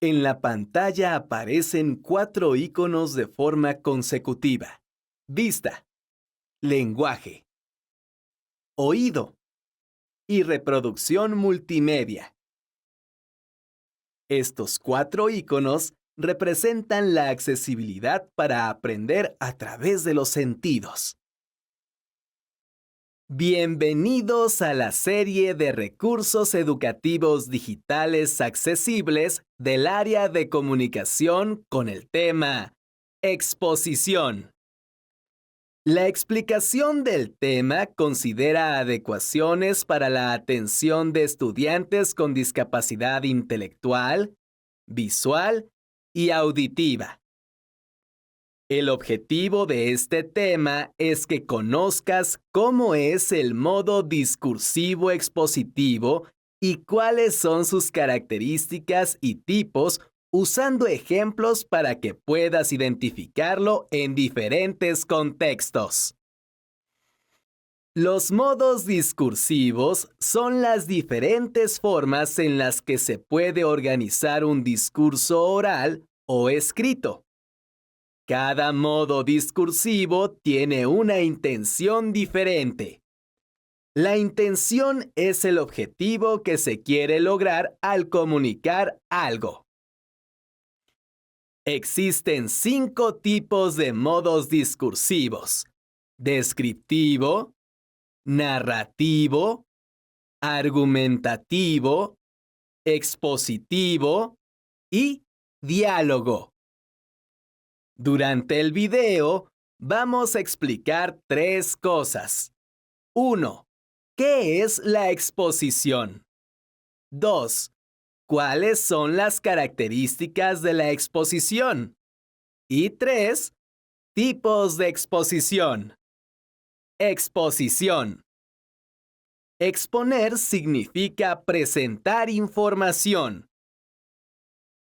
En la pantalla aparecen 4 iconos de forma consecutiva. Vista, lenguaje, oído y reproducción multimedia. Estos 4 iconos representan la accesibilidad para aprender a través de los sentidos. Bienvenidos a la serie de recursos educativos digitales accesibles del área de comunicación con el tema Exposición. La explicación del tema considera adecuaciones para la atención de estudiantes con discapacidad intelectual, visual y auditiva. El objetivo de este tema es que conozcas cómo es el modo discursivo expositivo y cuáles son sus características y tipos, usando ejemplos para que puedas identificarlo en diferentes contextos. Los modos discursivos son las diferentes formas en las que se puede organizar un discurso oral o escrito. Cada modo discursivo tiene una intención diferente. La intención es el objetivo que se quiere lograr al comunicar algo. Existen 5 tipos de modos discursivos: descriptivo, narrativo, argumentativo, expositivo y diálogo. Durante el video, vamos a explicar 3 cosas. 1. ¿Qué es la exposición? 2. ¿Cuáles son las características de la exposición? Y 3. Tipos de exposición. Exposición. Exponer significa presentar información.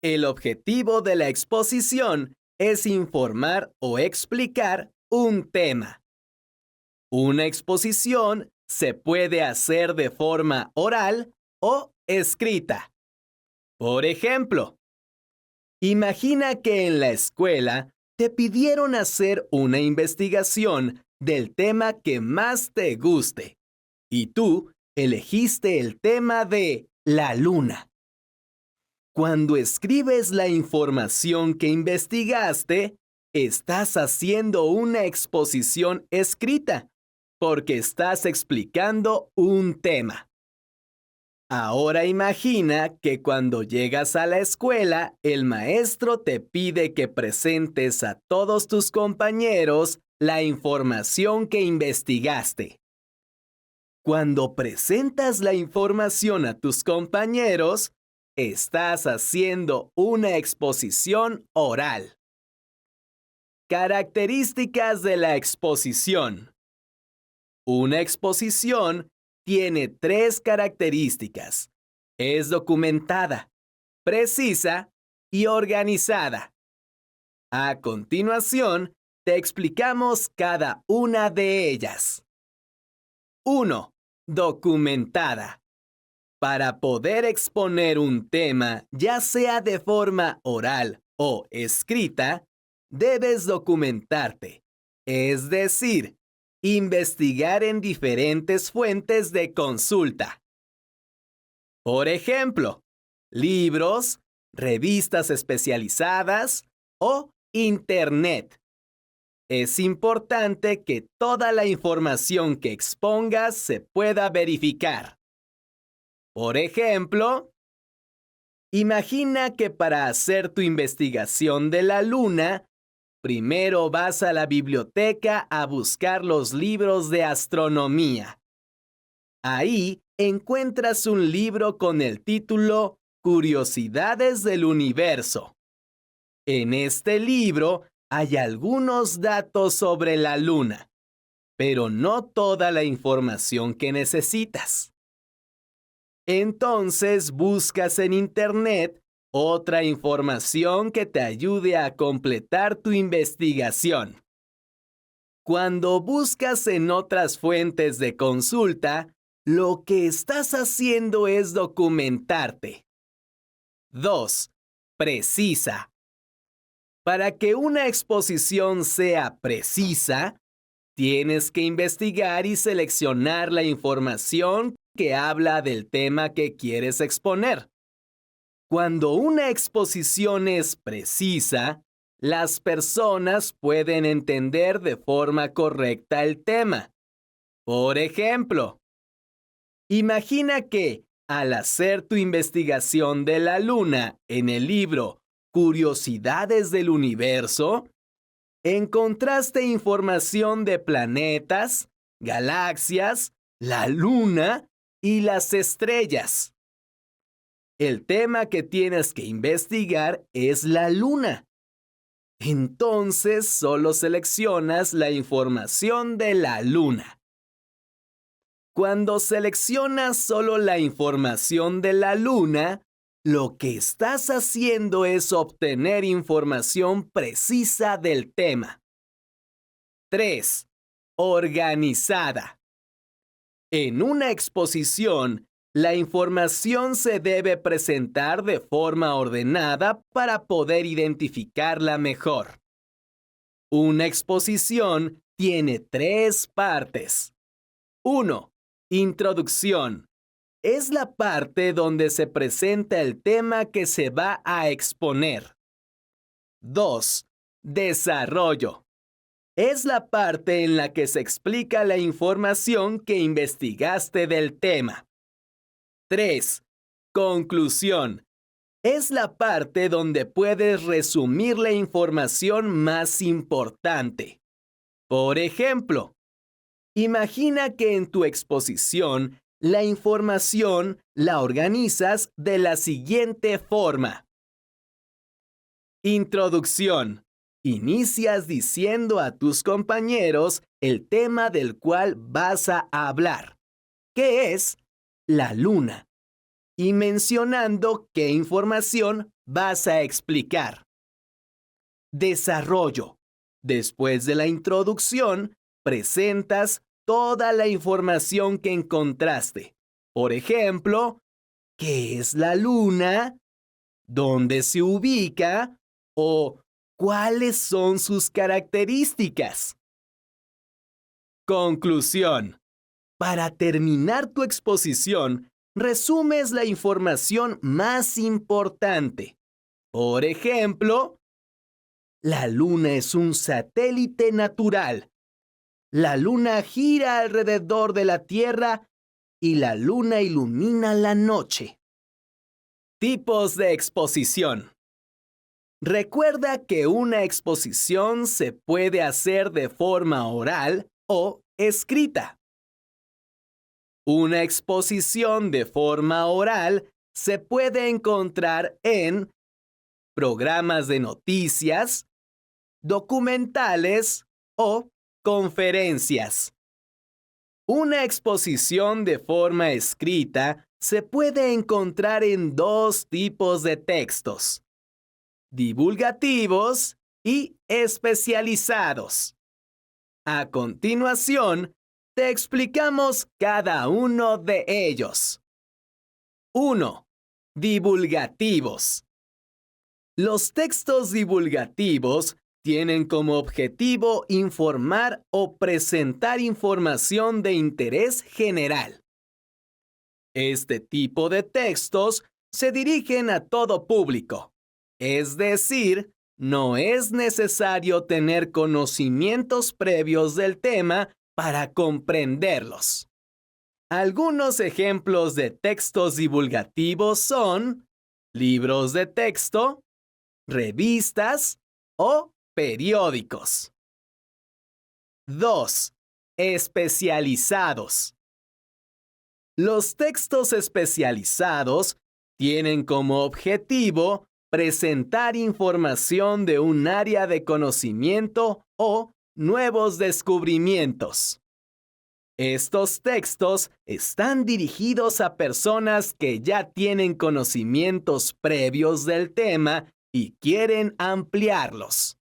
El objetivo de la exposición es informar o explicar un tema. Una exposición se puede hacer de forma oral o escrita. Por ejemplo, imagina que en la escuela te pidieron hacer una investigación del tema que más te guste y tú elegiste el tema de la luna. Cuando escribes la información que investigaste, estás haciendo una exposición escrita, porque estás explicando un tema. Ahora imagina que cuando llegas a la escuela, el maestro te pide que presentes a todos tus compañeros la información que investigaste. Cuando presentas la información a tus compañeros, estás haciendo una exposición oral. Características de la exposición. Una exposición tiene 3 características. Es documentada, precisa y organizada. A continuación, te explicamos cada una de ellas. 1. Documentada. Para poder exponer un tema, ya sea de forma oral o escrita, debes documentarte, es decir, investigar en diferentes fuentes de consulta. Por ejemplo, libros, revistas especializadas o Internet. Es importante que toda la información que expongas se pueda verificar. Por ejemplo, imagina que para hacer tu investigación de la luna, primero vas a la biblioteca a buscar los libros de astronomía. Ahí encuentras un libro con el título Curiosidades del Universo. En este libro hay algunos datos sobre la luna, pero no toda la información que necesitas. Entonces buscas en Internet otra información que te ayude a completar tu investigación. Cuando buscas en otras fuentes de consulta, lo que estás haciendo es documentarte. 2. precisa. Para que una exposición sea precisa, tienes que investigar y seleccionar la información que habla del tema que quieres exponer. Cuando una exposición es precisa, las personas pueden entender de forma correcta el tema. Por ejemplo, imagina que, al hacer tu investigación de la Luna en el libro Curiosidades del Universo, encontraste información de planetas, galaxias, la Luna y las estrellas. El tema que tienes que investigar es la Luna. Entonces solo seleccionas la información de la Luna. Cuando seleccionas solo la información de la Luna, lo que estás haciendo es obtener información precisa del tema. 3. Organizada. En una exposición, la información se debe presentar de forma ordenada para poder identificarla mejor. Una exposición tiene 3 partes. 1. Introducción. Es la parte donde se presenta el tema que se va a exponer. 2. Desarrollo. Es la parte en la que se explica la información que investigaste del tema. 3. Conclusión. Es la parte donde puedes resumir la información más importante. Por ejemplo, imagina que en tu exposición la información la organizas de la siguiente forma. Introducción. Inicias diciendo a tus compañeros el tema del cual vas a hablar, que es la Luna, y mencionando qué información vas a explicar. Desarrollo. Después de la introducción, presentas toda la información que encontraste. Por ejemplo, ¿qué es la Luna? ¿Dónde se ubica? ¿O cuáles son sus características? Conclusión. Para terminar tu exposición, resumes la información más importante. Por ejemplo, la Luna es un satélite natural. La Luna gira alrededor de la Tierra y la Luna ilumina la noche. Tipos de exposición. Recuerda que una exposición se puede hacer de forma oral o escrita. Una exposición de forma oral se puede encontrar en programas de noticias, documentales o conferencias. Una exposición de forma escrita se puede encontrar en 2 tipos de textos: divulgativos y especializados. A continuación, te explicamos cada uno de ellos. 1. Divulgativos. Los textos divulgativos tienen como objetivo informar o presentar información de interés general. Este tipo de textos se dirigen a todo público, es decir, no es necesario tener conocimientos previos del tema para comprenderlos. Algunos ejemplos de textos divulgativos son libros de texto, revistas o periódicos. 2. Especializados. Los textos especializados tienen como objetivo presentar información de un área de conocimiento o nuevos descubrimientos. Estos textos están dirigidos a personas que ya tienen conocimientos previos del tema y quieren ampliarlos.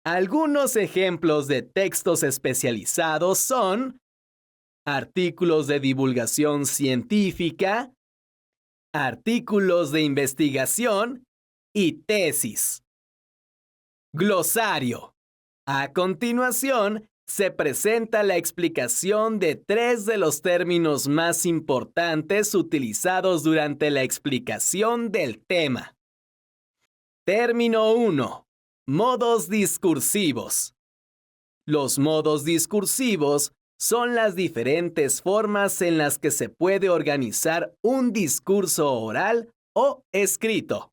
Algunos ejemplos de textos especializados son artículos de divulgación científica, artículos de investigación y tesis. Glosario. A continuación, se presenta la explicación de 3 de los términos más importantes utilizados durante la explicación del tema. Término 1. Modos discursivos. Los modos discursivos son las diferentes formas en las que se puede organizar un discurso oral o escrito.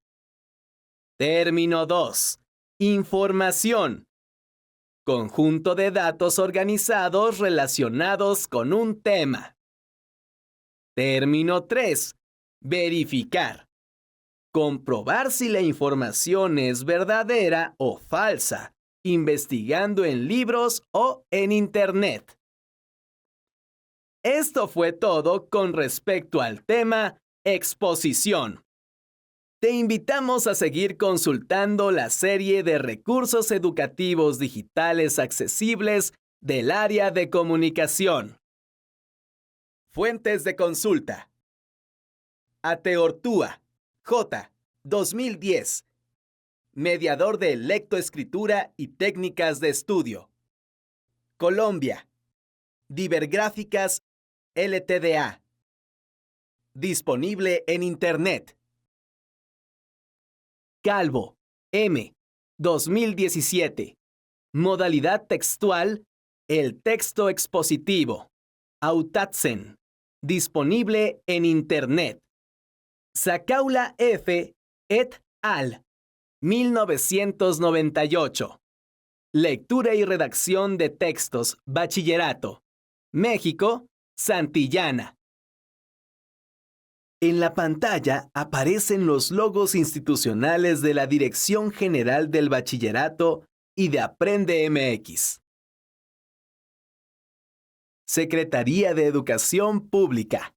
Término 2. Información. Conjunto de datos organizados relacionados con un tema. Término 3. Verificar. Comprobar si la información es verdadera o falsa, investigando en libros o en Internet. Esto fue todo con respecto al tema exposición. Te invitamos a seguir consultando la serie de recursos educativos digitales accesibles del área de comunicación. Fuentes de consulta. Ateortúa, J. 2010. Mediador de lectoescritura y técnicas de estudio. Colombia. Divergráficas LTDA. Disponible en Internet. Calvo, M. 2017. Modalidad textual, el texto expositivo. Autatzen. Disponible en Internet. Sacaula F. et al. 1998. Lectura y redacción de textos, Bachillerato. México, Santillana. En la pantalla aparecen los logos institucionales de la Dirección General del Bachillerato y de Aprende MX. Secretaría de Educación Pública.